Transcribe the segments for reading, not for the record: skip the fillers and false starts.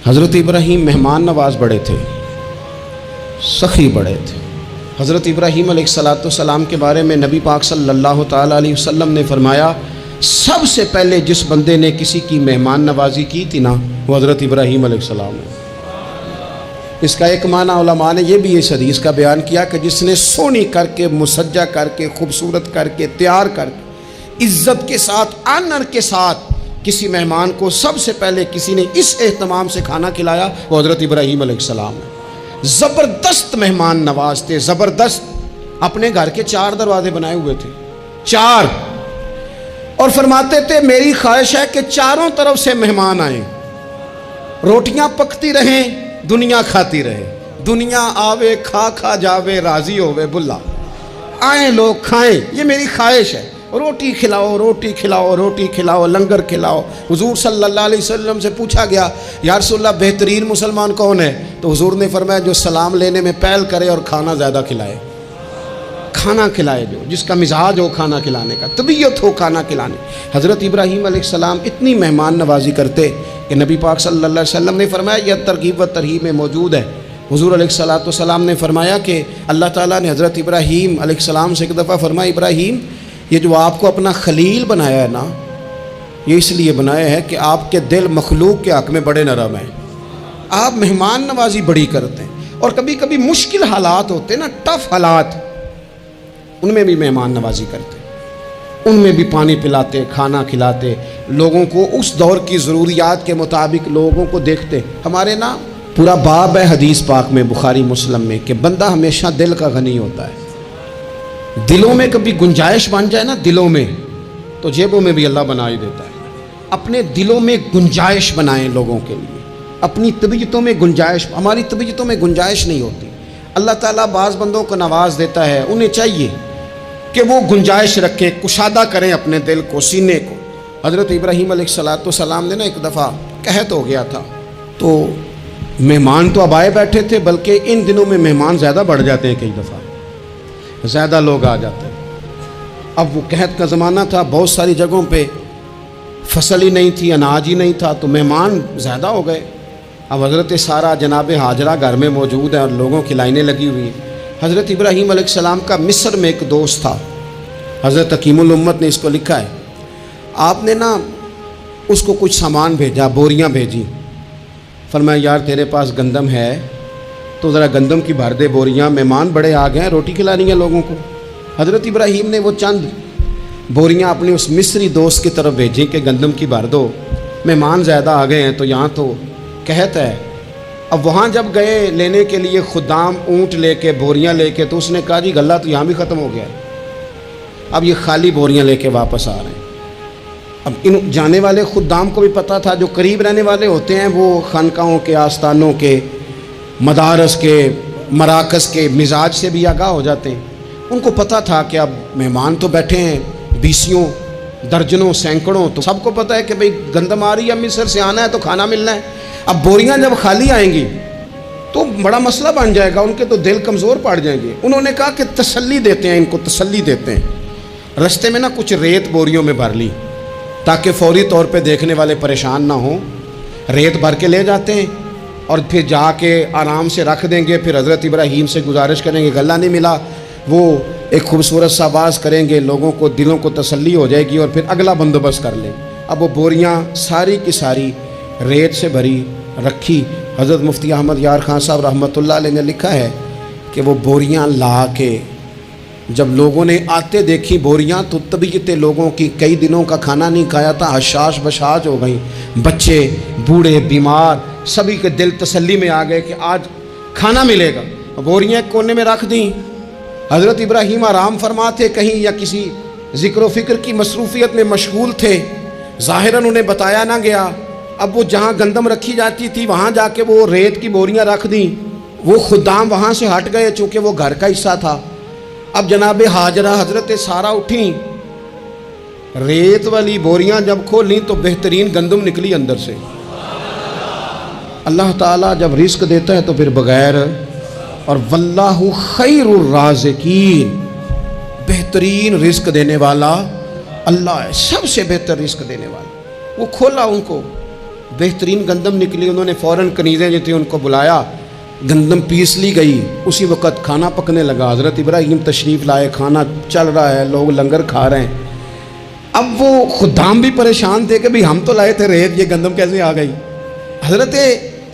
حضرت ابراہیم مہمان نواز بڑے تھے، سخی بڑے تھے۔ حضرت ابراہیم علیہ السلام کے بارے میں نبی پاک صلی اللہ تعالیٰ علیہ وسلم نے فرمایا، سب سے پہلے جس بندے نے کسی کی مہمان نوازی کی تھی نا، وہ حضرت ابراہیم علیہ السلام ہے۔ اس کا ایک معنی علماء نے یہ بھی اس حدیث کا بیان کیا کہ جس نے سونی کر کے، مسجہ کر کے، خوبصورت کر کے، تیار کر کے، عزت کے ساتھ، آنر کے ساتھ کسی مہمان کو سب سے پہلے کسی نے اس اہتمام سے کھانا کھلایا، وہ حضرت ابراہیم علیہ السلام ہے۔ زبردست مہمان نواز تھے، زبردست۔ اپنے گھر کے 4 دروازے بنائے ہوئے تھے، 4، اور فرماتے تھے میری خواہش ہے کہ چاروں طرف سے مہمان آئیں، روٹیاں پکتی رہیں، دنیا کھاتی رہے، دنیا آوے کھا کھا جاوے، راضی ہوئے بلا، آئیں لوگ کھائیں، یہ میری خواہش ہے۔ روٹی کھلاؤ، روٹی کھلاؤ، روٹی کھلاؤ، لنگر کھلاؤ۔ حضور صلی اللہ علیہ وسلم سے پوچھا گیا، یا رسول اللہ بہترین مسلمان کون ہے؟ تو حضور نے فرمایا جو سلام لینے میں پہل کرے اور کھانا زیادہ کھلائے، کھانا کھلائے، جو جس کا مزاج ہو کھانا کھلانے کا، طبیعت ہو کھانا کھلانے۔ حضرت ابراہیم علیہ السلام اتنی مہمان نوازی کرتے کہ نبی پاک صلی اللہ علیہ وسلم نے فرمایا، یہ ترغیب و ترہیب میں موجود ہے۔ حضور علیہ السلام نے فرمایا کہ اللہ تعالیٰ نے حضرت ابراہیم علیہ السلام سے ایک دفعہ فرمایا، ابراہیم یہ جو آپ کو اپنا خلیل بنایا ہے نا، یہ اس لیے بنایا ہے کہ آپ کے دل مخلوق کے حق میں بڑے نرم ہیں، آپ مہمان نوازی بڑی کرتے ہیں، اور کبھی کبھی مشکل حالات ہوتے ہیں نا، ٹف حالات، ان میں بھی مہمان نوازی کرتے، ان میں بھی پانی پلاتے، کھانا کھلاتے، لوگوں کو اس دور کی ضروریات کے مطابق لوگوں کو دیکھتے۔ ہمارے نا پورا باب ہے حدیث پاک میں، بخاری مسلم میں، کہ بندہ ہمیشہ دل کا غنی ہوتا ہے۔ دلوں میں کبھی گنجائش بن جائے نا، دلوں میں، تو جیبوں میں بھی اللہ بنا ہی دیتا ہے۔ اپنے دلوں میں گنجائش بنائیں لوگوں کے لیے، اپنی طبیعتوں میں گنجائش۔ ہماری طبیعتوں میں گنجائش نہیں ہوتی، اللہ تعالیٰ بعض بندوں کو نواز دیتا ہے، انہیں چاہیے کہ وہ گنجائش رکھیں، کشادہ کریں اپنے دل کو، سینے کو۔ حضرت ابراہیم علیہ السلام نے نا ایک دفعہ قحط ہو گیا تھا، تو مہمان تو اب آئے بیٹھے تھے، بلکہ ان دنوں میں مہمان زیادہ بڑھ جاتے ہیں، کئی دفعہ زیادہ لوگ آ جاتے ہیں۔ اب وہ قحط کا زمانہ تھا، بہت ساری جگہوں پہ فصل ہی نہیں تھی، اناج ہی نہیں تھا، تو مہمان زیادہ ہو گئے۔ اب حضرت سارہ جناب ہاجرہ گھر میں موجود ہیں اور لوگوں کی لائنیں لگی ہوئی ہیں۔ حضرت ابراہیم علیہ السلام کا مصر میں ایک دوست تھا، حضرت حکیم الامت نے اس کو لکھا ہے، آپ نے نا اس کو کچھ سامان بھیجا، بوریاں بھیجی، فرمایا یار تیرے پاس گندم ہے تو ذرا گندم کی بھر دے بوریاں، مہمان بڑے آ گئے ہیں، روٹی کھلانی ہے لوگوں کو۔ حضرت ابراہیم نے وہ چند بوریاں اپنے اس مصری دوست کی طرف بھیجیں کہ گندم کی بھر دو، مہمان زیادہ آ گئے ہیں تو یہاں تو قحط ہے۔ اب وہاں جب گئے لینے کے لیے خدام اونٹ لے کے، بوریاں لے کے، تو اس نے کہا جی غلہ تو یہاں بھی ختم ہو گیا ہے، اب یہ خالی بوریاں لے کے واپس آ رہے ہیں۔ اب ان جانے والے خدام کو بھی پتہ تھا، جو قریب رہنے والے ہوتے ہیں وہ خانقاہوں کے، آستانوں کے، مدارس کے، مراکز کے مزاج سے بھی آگاہ ہو جاتے ہیں۔ ان کو پتہ تھا کہ اب مہمان تو بیٹھے ہیں بیسیوں، درجنوں، سینکڑوں، تو سب کو پتہ ہے کہ بھئی گندم آ رہی ہے، مصر سے آنا ہے تو کھانا ملنا ہے۔ اب بوریاں جب خالی آئیں گی تو بڑا مسئلہ بن جائے گا، ان کے تو دل کمزور پڑ جائیں گے۔ انہوں نے کہا کہ تسلی دیتے ہیں، ان کو تسلی دیتے ہیں۔ رستے میں نا کچھ ریت بوریوں میں بھر لی تاکہ فوری طور پہ دیکھنے والے پریشان نہ ہوں، ریت بھر کے لے جاتے ہیں اور پھر جا کے آرام سے رکھ دیں گے۔ پھر حضرت ابراہیم سے گزارش کریں گے، غلہ نہیں ملا، وہ ایک خوبصورت سا آواز کریں گے، لوگوں کو دلوں کو تسلی ہو جائے گی اور پھر اگلا بندوبست کر لیں۔ اب وہ بوریاں ساری کی ساری ریت سے بھری رکھی۔ حضرت مفتی احمد یار خان صاحب رحمۃ اللہ علیہ نے لکھا ہے کہ وہ بوریاں لا کے جب لوگوں نے آتے دیکھی بوریاں، تو طبیعت لوگوں کی کئی دنوں کا کھانا نہیں کھایا تھا، حشاش بشاش ہو گئیں، بچے، بوڑھے، بیمار، سبھی کے دل تسلی میں آ گئے کہ آج کھانا ملے گا۔ بوریاں ایک کونے میں رکھ دیں۔ حضرت ابراہیم آرام فرما تھے کہیں، یا کسی ذکر و فکر کی مصروفیت میں مشغول تھے، ظاہراً انہیں بتایا نہ گیا۔ اب وہ جہاں گندم رکھی جاتی تھی وہاں جا کے وہ ریت کی بوریاں رکھ دیں۔ وہ خدام وہاں سے ہٹ گئے چونکہ وہ گھر کا حصہ تھا۔ اب جناب ہاجرہ حضرت سارہ اٹھیں، ریت والی بوریاں جب کھولیں تو بہترین گندم نکلی اندر سے۔ اللہ تعالیٰ جب رزق دیتا ہے تو پھر بغیر، اور واللہ خیر الرازقین، بہترین رزق دینے والا اللہ ہے، سب سے بہتر رزق دینے والا۔ وہ کھولا ان کو، بہترین گندم نکلی، انہوں نے فوراً کنیزیں جو تھیں ان کو بلایا، گندم پیس لی گئی، اسی وقت کھانا پکنے لگا۔ حضرت ابراہیم تشریف لائے، کھانا چل رہا ہے، لوگ لنگر کھا رہے ہیں۔ اب وہ خدام بھی پریشان تھے کہ بھئی ہم تو لائے تھے ریت، یہ گندم کیسے آ گئی؟ حضرت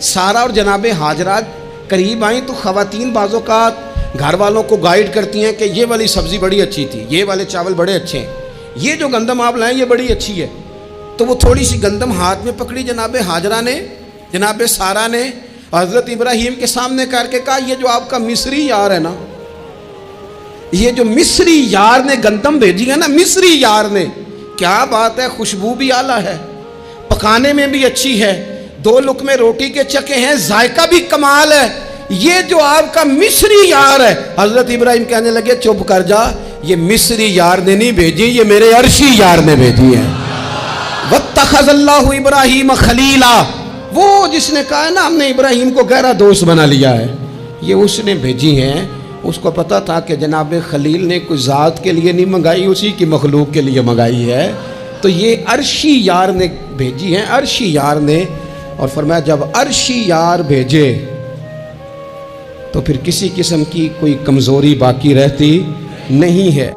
سارہ اور جناب ہاجرہ قریب آئیں تو خواتین بعض اوقات گھر والوں کو گائیڈ کرتی ہیں کہ یہ والی سبزی بڑی اچھی تھی، یہ والے چاول بڑے اچھے ہیں، یہ جو گندم آپ لائیں یہ بڑی اچھی ہے۔ تو وہ تھوڑی سی گندم ہاتھ میں پکڑی جناب ہاجرہ نے، جناب سارہ نے، حضرت ابراہیم کے سامنے کر کے کہا یہ جو آپ کا مصری یار ہے نا، یہ جو مصری یار نے گندم بھیجی ہے نا، مصری یار نے، کیا بات ہے، خوشبو بھی اعلیٰ ہے، پکانے میں بھی اچھی ہے، 2 لقمے روٹی کے چکے ہیں، ذائقہ بھی کمال ہے، یہ جو آپ کا مصری یار ہے۔ حضرت ابراہیم کہنے لگے چپ کر جا، یہ مصری یار نے نہیں بھیجی، یہ میرے عرشی یار نے بھیجی ہے۔ وَاتَّخَذَ اللَّهُ إِبْرَاهِيمَ خَلِيلًا، وہ جس نے کہا ہے نا ہم نے ابراہیم کو گہرا دوست بنا لیا ہے، یہ اس نے بھیجی ہیں۔ اس کو پتا تھا کہ جناب خلیل نے کوئی ذات کے لیے نہیں منگائی، اسی کی مخلوق کے لیے منگائی ہے، تو یہ عرشی یار نے بھیجی ہیں، عرشی یار نے۔ اور فرمایا جب عرشی یار بھیجے تو پھر کسی قسم کی کوئی کمزوری باقی رہتی نہیں ہے۔